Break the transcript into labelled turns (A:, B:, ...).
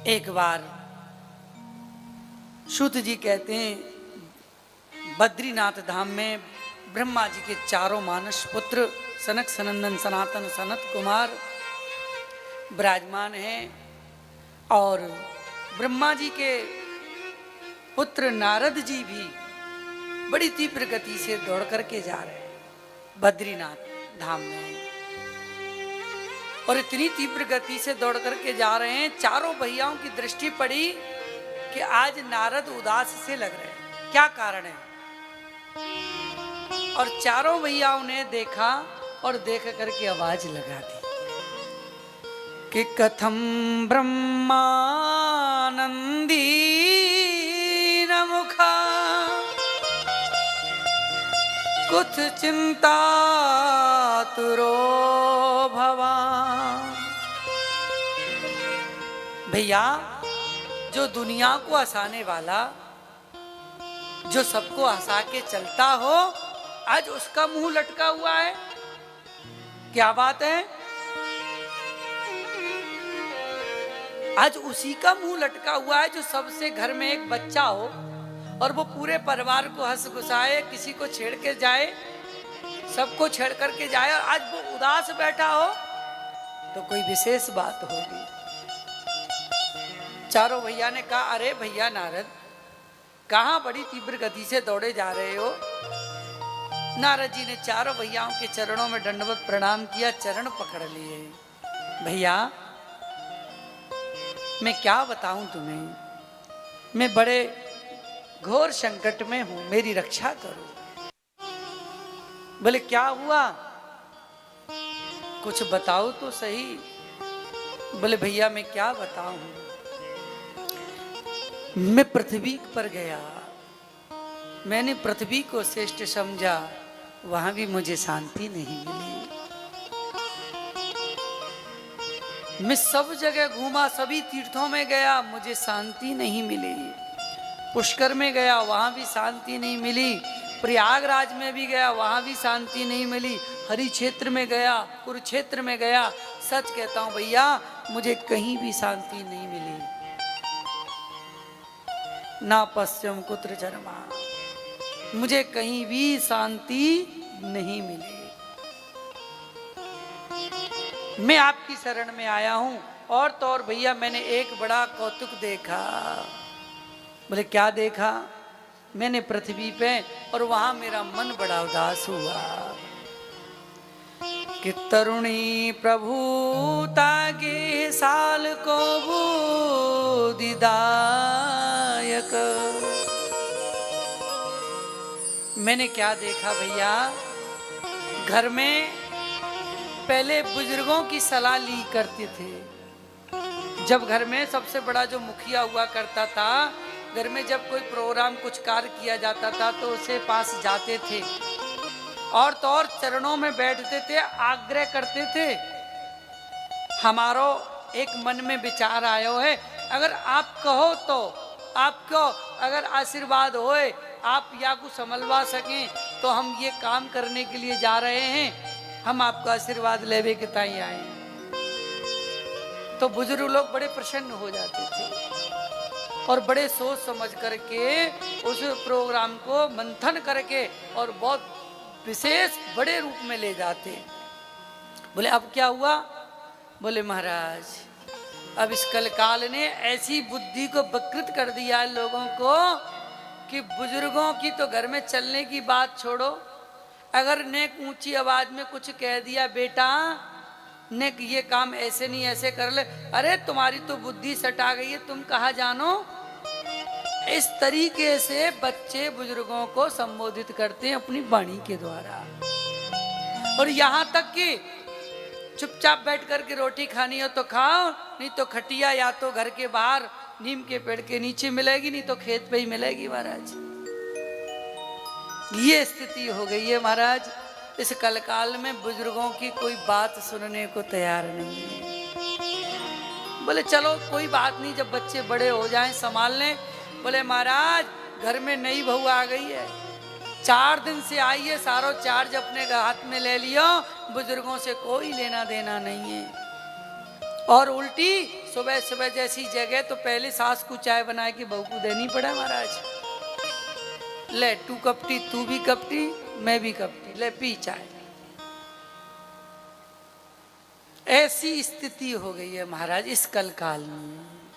A: एक बार सूत जी कहते हैं बद्रीनाथ धाम में ब्रह्मा जी के चारों मानस पुत्र सनक सनंदन सनातन सनत कुमार विराजमान हैं और ब्रह्मा जी के पुत्र नारद जी भी बड़ी तीव्र गति से दौड़ करके जा रहे हैं बद्रीनाथ धाम में। और इतनी तीव्र गति से दौड़ करके जा रहे हैं, चारों भैयाओं की दृष्टि पड़ी कि आज नारद उदास से लग रहे हैं, क्या कारण है। और चारों भैयाओं ने देखा और देख करके आवाज लगा दी कि कथम ब्रह्मानंदी न मुखा कुछ चिंता तुरो भवा। भैया, जो दुनिया को हंसाने वाला, जो सबको हंसा के चलता हो, आज उसका मुंह लटका हुआ है। क्या बात है, आज उसी का मुंह लटका हुआ है जो सबसे घर में एक बच्चा हो और वो पूरे परिवार को हंस गुसाए, किसी को छेड़ के जाए, सबको छेड़ करके जाए, और आज वो उदास बैठा हो तो कोई विशेष बात होगी। चारों भैया ने कहा, अरे भैया नारद, कहां बड़ी तीव्र गति से दौड़े जा रहे हो। नारद जी ने चारों भैयाओं के चरणों में दंडवत प्रणाम किया, चरण पकड़ लिए। भैया, मैं क्या बताऊं तुम्हें, मैं बड़े घोर संकट में हूं, मेरी रक्षा करो। बोले क्या हुआ, कुछ बताओ तो सही। बोले भैया मैं क्या बताऊं, मैं पृथ्वी पर गया, मैंने पृथ्वी को श्रेष्ठ समझा, वहां भी मुझे शांति नहीं मिली। मैं सब जगह घूमा, सभी तीर्थों में गया, मुझे शांति नहीं मिली। पुष्कर में गया, वहां भी शांति नहीं मिली। प्रयागराज में भी गया, वहां भी शांति नहीं मिली। हरि क्षेत्र में गया, कुरुक्षेत्र में गया, सच कहता हूं भैया, मुझे कहीं भी शांति नहीं मिली। ना पश्चिम कुत्र चरमा, मुझे कहीं भी शांति नहीं मिली। मैं आपकी शरण में आया हूं, और तो और भैया मैंने एक बड़ा कौतुक देखा। बोले क्या देखा। मैंने पृथ्वी पे, और वहां मेरा मन बड़ा उदास हुआ कि तरुणी प्रभुता के साल को बुदिदायक। मैंने क्या देखा भैया, घर में पहले बुजुर्गों की सलाह ली करते थे। जब घर में सबसे बड़ा जो मुखिया हुआ करता था, घर में जब कोई प्रोग्राम कुछ कार्य किया जाता था तो उसे पास जाते थे, और तो और चरणों में बैठते थे, आग्रह करते थे, हमारो एक मन में विचार आयो है, अगर आप कहो तो आपको अगर आशीर्वाद होए, आप या को संभलवा सकें तो हम ये काम करने के लिए जा रहे हैं, हम आपका आशीर्वाद लेवे के ताई आए। तो बुजुर्ग लोग बड़े प्रसन्न हो जाते थे और बड़े सोच समझ करके उस प्रोग्राम को मंथन करके और बहुत विशेष बड़े रूप में ले जाते। बोले अब क्या हुआ। बोले महाराज, अब इस कलकाल ने ऐसी बुद्धि को विकृत कर दिया है लोगों को कि बुजुर्गों की तो घर में चलने की बात छोड़ो, अगर ने ऊंची आवाज में कुछ कह दिया, बेटा ने ये काम ऐसे नहीं ऐसे कर ले, अरे तुम्हारी तो बुद्धि सटा गई है, तुम कहाँ जानो। इस तरीके से बच्चे बुजुर्गों को संबोधित करते हैं अपनी वाणी के द्वारा। और यहाँ तक कि चुपचाप बैठ करके रोटी खानी हो तो खाओ, नहीं तो खटिया या तो घर के बाहर नीम के पेड़ के नीचे मिलेगी, नहीं तो खेत पे ही मिलेगी महाराज। ये स्थिति हो गई है महाराज। इस कलकाल में बुजुर्गों की कोई बात सुनने को तैयार नहीं है। बोले चलो कोई बात नहीं, जब बच्चे बड़े हो जाएं संभाल लें। बोले महाराज, घर में नई बहू आ गई है, 4 दिन से आई है, सारो चार्ज अपने हाथ में ले लियो, बुजुर्गों से कोई लेना देना नहीं है, और उल्टी सुबह सुबह जैसी जगह तो पहले सास को चाय बना के बहू को देनी पड़े महाराज। ले तू कपटी, तू भी कपटी, मैं भी कपटी, ले पी चाय। ऐसी स्थिति हो गई है महाराज इस कल काल में।